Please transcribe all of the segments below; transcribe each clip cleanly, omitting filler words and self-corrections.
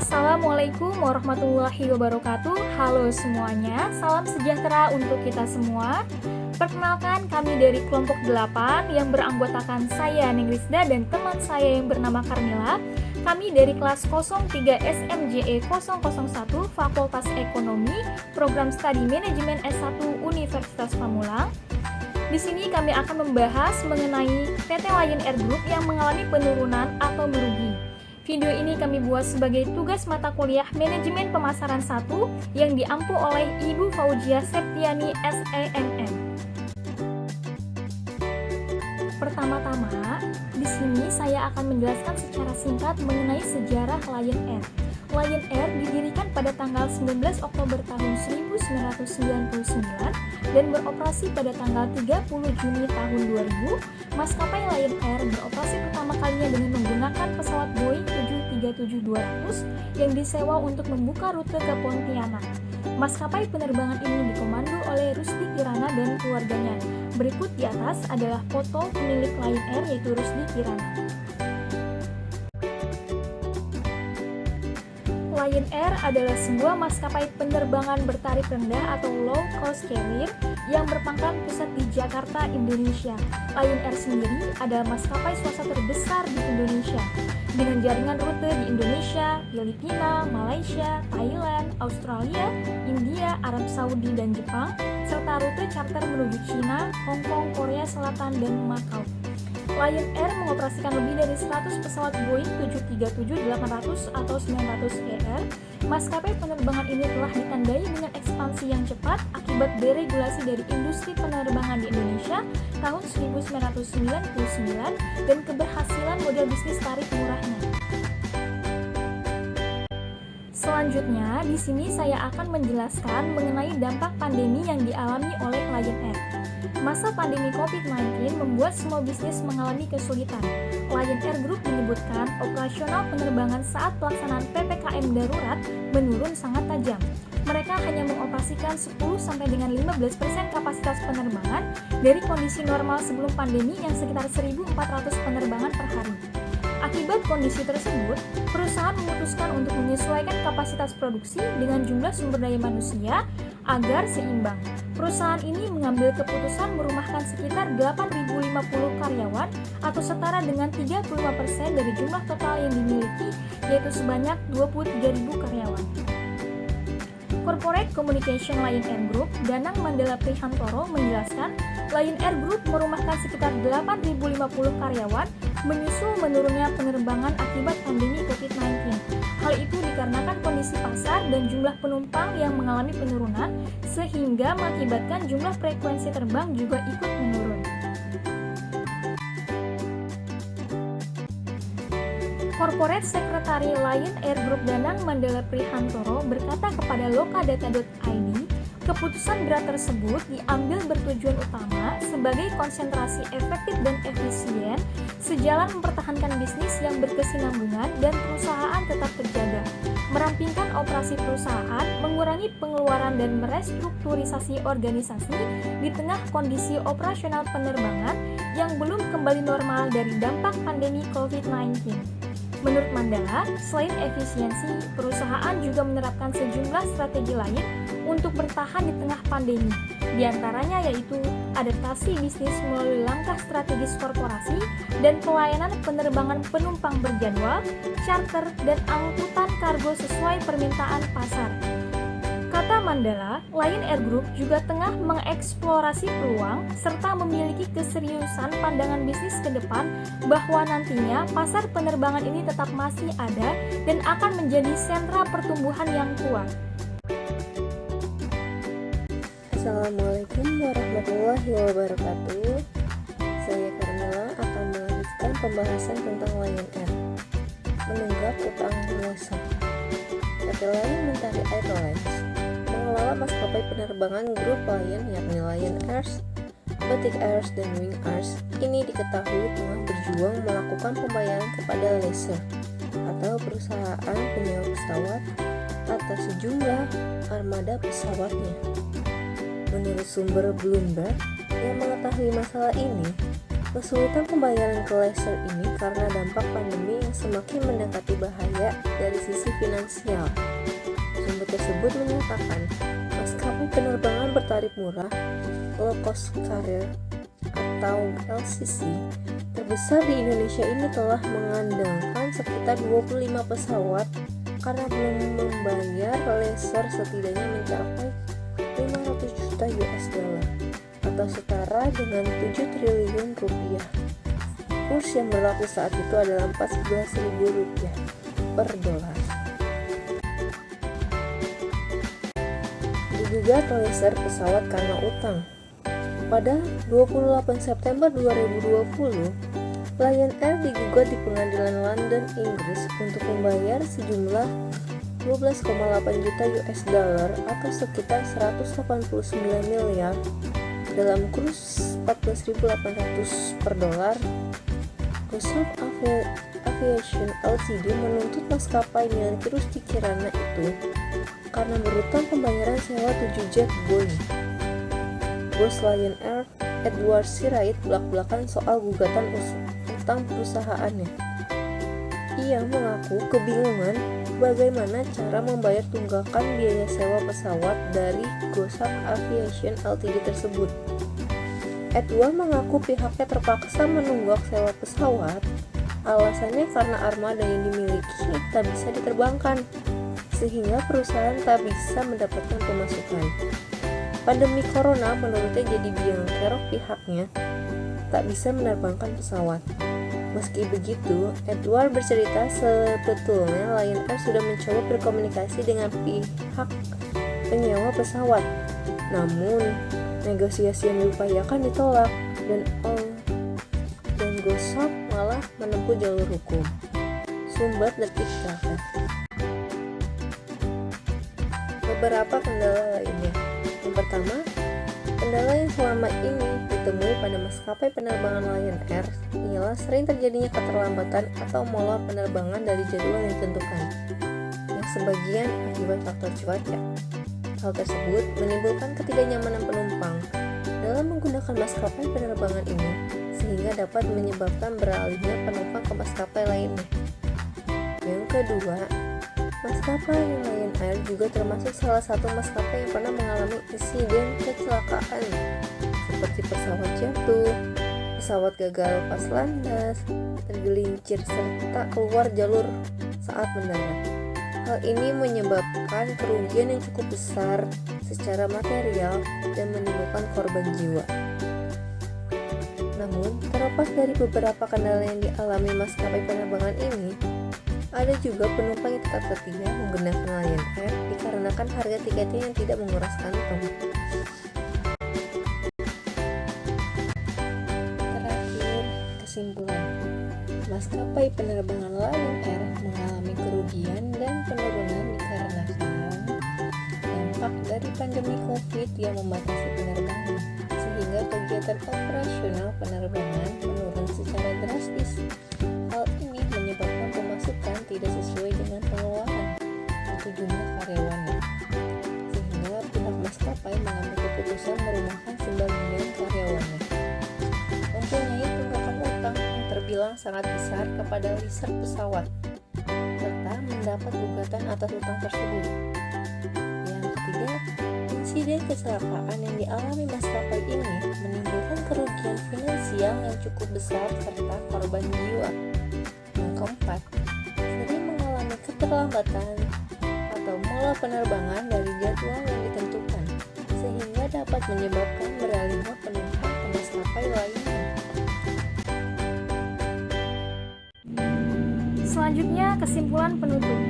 Assalamualaikum warahmatullahi wabarakatuh. Halo semuanya, salam sejahtera untuk kita semua. Perkenalkan, kami dari kelompok 8 yang beranggotakan saya Nengrisda dan teman saya yang bernama Karmila. Kami dari kelas 03 SMJE 001 Fakultas Ekonomi, Program Studi Manajemen S1 Universitas Pamulang. Di sini kami akan membahas mengenai PT Lion Air Group yang mengalami penurunan atau merugi. Video ini kami buat sebagai tugas mata kuliah Manajemen Pemasaran 1 yang diampu oleh Ibu Fauzia Septiani SEMM. Pertama-tama, di sini saya akan menjelaskan secara singkat mengenai sejarah Lion Air. Lion Air didirikan pada tanggal 19 Oktober tahun 1999 dan beroperasi pada tanggal 30 Juni tahun 2000. Maskapai Lion Air beroperasi pertama kalinya dengan menggunakan pesawat Boeing 737-200 yang disewa untuk membuka rute ke Pontianak. Maskapai penerbangan ini dikomando oleh Rusdi Kirana dan keluarganya. Berikut di atas adalah foto pemilik Lion Air yaitu Rusdi Kirana. Lion Air adalah sebuah maskapai penerbangan bertarif rendah atau low cost carrier yang berpangkat pusat di Jakarta, Indonesia. Lion Air sendiri adalah maskapai swasta terbesar di Indonesia dengan jaringan rute di Indonesia, Filipina, Malaysia, Thailand, Australia, India, Arab Saudi, dan Jepang, serta rute charter menuju Cina, Hong Kong, Korea Selatan, dan Macau. Lion Air mengoperasikan lebih dari 100 pesawat Boeing 737-800 atau 900ER. Maskapai penerbangan ini telah ditandai dengan ekspansi yang cepat akibat deregulasi dari industri penerbangan di Indonesia tahun 1999 dan keberhasilan model bisnis tarif murahnya. Selanjutnya, di sini saya akan menjelaskan mengenai dampak pandemi yang dialami oleh Lion Air. Masa pandemi COVID-19 membuat semua bisnis mengalami kesulitan. Lion Air Group menyebutkan operasional penerbangan saat pelaksanaan PPKM darurat menurun sangat tajam. Mereka hanya mengoperasikan 10 sampai dengan 15% kapasitas penerbangan dari kondisi normal sebelum pandemi yang sekitar 1.400 penerbangan per hari. Akibat kondisi tersebut, perusahaan memutuskan untuk menyesuaikan kapasitas produksi dengan jumlah sumber daya manusia agar seimbang. Perusahaan ini mengambil keputusan merumahkan sekitar 8.050 karyawan atau setara dengan 35% dari jumlah total yang dimiliki, yaitu sebanyak 23.000 karyawan. Corporate Communication Lion Air Group, Danang Mandala Prihantoro menjelaskan, Lion Air Group merumahkan sekitar 8.050 karyawan menyusul menurunnya penerbangan akibat pandemi COVID-19. Hal itu dikarenakan kondisi pasar dan jumlah penumpang yang mengalami penurunan, sehingga mengakibatkan jumlah frekuensi terbang juga ikut menurun. Corporate Secretary Lion Air Group Danang Mandala Prihantoro berkata kepada lokadata.id, keputusan berat tersebut diambil bertujuan utama sebagai konsentrasi efektif dan efisien sejalan mempertahankan bisnis yang berkesinambungan dan perusahaan tetap terjaga, merampingkan operasi perusahaan, mengurangi pengeluaran dan merestrukturisasi organisasi di tengah kondisi operasional penerbangan yang belum kembali normal dari dampak pandemi COVID-19. Menurut Mandala, selain efisiensi, perusahaan juga menerapkan sejumlah strategi lain untuk bertahan di tengah pandemi. Di antaranya yaitu adaptasi bisnis melalui langkah strategis korporasi dan pelayanan penerbangan penumpang berjadwal, charter, dan angkutan kargo sesuai permintaan pasar. Kata Mandala, Lion Air Group juga tengah mengeksplorasi peluang serta memiliki keseriusan pandangan bisnis ke depan bahwa nantinya pasar penerbangan ini tetap masih ada dan akan menjadi sentra pertumbuhan yang kuat. Assalamualaikum warahmatullahi wabarakatuh. Saya Karmila akan melanjutkan pembahasan tentang Lion Air. Menunggak utang luasa. PT Lion Mentari Airlines pengelola maskapai penerbangan grup Lion yakni Lion Air, Batik Air, dan Wing Air ini diketahui tengah berjuang melakukan pembayaran kepada lessor atau perusahaan penyewa pesawat atas sejumlah armada pesawatnya. Menurut sumber Bloomberg yang mengetahui masalah ini, kesulitan pembayaran ke lessor ini karena dampak pandemi yang semakin mendekati bahaya dari sisi finansial. Sumber tersebut menyatakan maskapai penerbangan bertarif murah low cost carrier atau LCC terbesar di Indonesia ini telah mengandalkan sekitar 25 pesawat karena belum membayar lessor setidaknya mencapai 500 juta US dollar atau setara dengan 7 triliun rupiah. Kurs yang berlaku saat itu adalah 14.000 rupiah per dolar. Digugat lessor pesawat karena utang. Pada 28 September 2020, Lion Air digugat di pengadilan London, Inggris untuk membayar sejumlah 12,8 juta US dollar atau sekitar 189 miliar dalam kurs 14.800 per dolar. Gosok Aviation Ltd menuntut maskapai milik Rusty Kirana itu karena berutang pembayaran sewa 7 jet Boeing. Bos Lion Air, Edward Sirait, belak-belakan soal gugatan utang perusahaannya. Ia mengaku kebingungan bagaimana cara membayar tunggakan biaya sewa pesawat dari Gosok Aviation Ltd tersebut. Edward mengaku pihaknya terpaksa menunggak sewa pesawat, alasannya karena armada yang dimiliki tak bisa diterbangkan, sehingga perusahaan tak bisa mendapatkan pemasukan. Pandemi corona menurutnya jadi biang kerok pihaknya tak bisa menerbangkan pesawat. Meski begitu, Edward bercerita sebetulnya Lion Air sudah mencoba berkomunikasi dengan pihak penyewa pesawat. Namun, negosiasi yang diupayakan ditolak dan Gosok malah menempuh jalur hukum. Sumber Detik.com. Beberapa kendala lainnya. Yang pertama, kendala yang selama ini ditemui pada maskapai penerbangan Lion Air ialah sering terjadinya keterlambatan atau molor penerbangan dari jadwal yang ditentukan, yang sebagian akibat faktor cuaca. Hal tersebut menimbulkan ketidaknyamanan penumpang dalam menggunakan maskapai penerbangan ini, sehingga dapat menyebabkan beralihnya penumpang ke maskapai lainnya. Yang kedua, maskapai Lion Air juga termasuk salah satu maskapai yang pernah mengalami insiden kecelakaan seperti pesawat jatuh, pesawat gagal lepas landas, tergelincir serta keluar jalur saat mendarat. Hal ini menyebabkan kerugian yang cukup besar secara material dan menimbulkan korban jiwa. Namun, terlepas dari beberapa kendala yang dialami maskapai penerbangan ini, ada juga penumpang yang tetap setia menggunakan Lion Air dikarenakan harga tiketnya yang tidak menguras kantong. Terakhir, kesimpulan. Maskapai penerbangan Lion Air mengalami kerugian dan penurunan dikarenakan dampak dari pandemi COVID yang membatasi penerbangan, sehingga kegiatan operasional penerbangan menurun secara drastis. Hal ini menyebabkan pemasukan tidak sesuai dengan pengeluaran untuk jumlah karyawannya, sehingga pihak maskapai mengambil keputusan merumahkan sebagian karyawannya. Mempunyai tunggakan utang yang terbilang sangat besar kepada lessor pesawat, serta mendapat gugatan atas utang tersebut. Yang ketiga, insiden kecelakaan yang dialami maskapai ini menimbulkan kerugian finansial yang cukup besar serta korban jiwa. Yang keempat, sering mengalami keterlambatan atau molor penerbangan dari jadwal yang ditentukan, sehingga dapat menyebabkan beralihnya penumpang ke maskapai lainnya. Selanjutnya, kesimpulan penutup.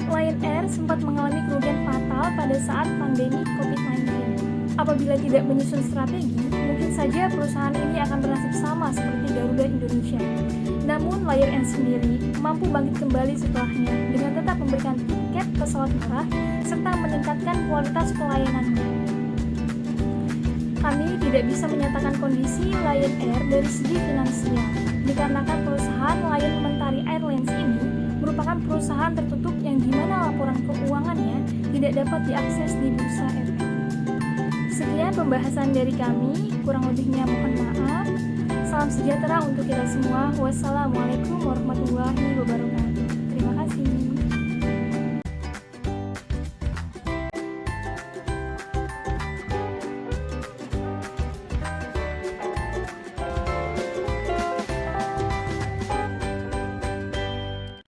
Lion Air sempat mengalami kerugian fatal pada saat pandemi COVID-19. Apabila tidak menyusun strategi, mungkin saja perusahaan ini akan bernasib sama seperti Garuda Indonesia. Namun, Lion Air sendiri mampu bangkit kembali setelahnya dengan tetap memberikan tiket pesawat murah serta meningkatkan kualitas pelayanannya. Kami tidak bisa menyatakan kondisi Lion Air dari segi finansial, dikarenakan perusahaan Lion Mentari Airlines ini merupakan perusahaan tertutup yang dimana laporan keuangannya tidak dapat diakses di bursa efek. Sekian pembahasan dari kami, kurang lebihnya mohon maaf. Salam sejahtera untuk kita semua. Wassalamualaikum warahmatullahi wabarakatuh.